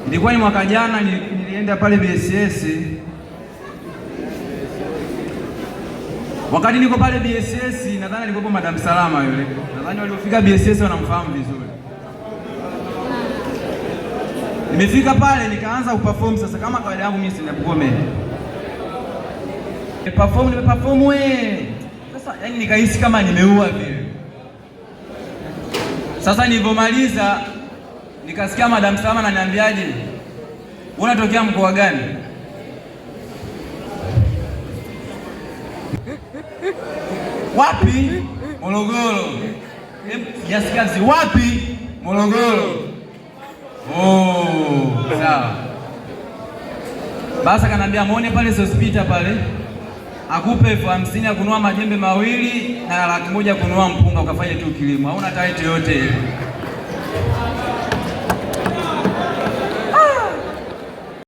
Ilikuwa ni mwaka jana nilienda pale BSS. Wakati niko pale BSS, nadhani alikuwa Madam Salama yule. Nadhani waliofika BSS wanamfahamu vizuri. Nimefika pale nikaanza kuperform sasa kama kawaida yangu mimi sinaperform. Nimeperform wewe. Sasa yani nikahisi kama nimeua vile. Sasa nilipomaliza nikasikia Madam Salama ananiambiaje, unatokea mkoa gani? Wapi? Morogoro. Sijasikia wapi? Morogoro. Oh, sawa. Basi akaniambia muone pale hospitali pale, akupe 50,000 ya kununua majembe mawili na 100,000 kununua mpunga ukafanye tu kilimo. Hauna taiti yote ile.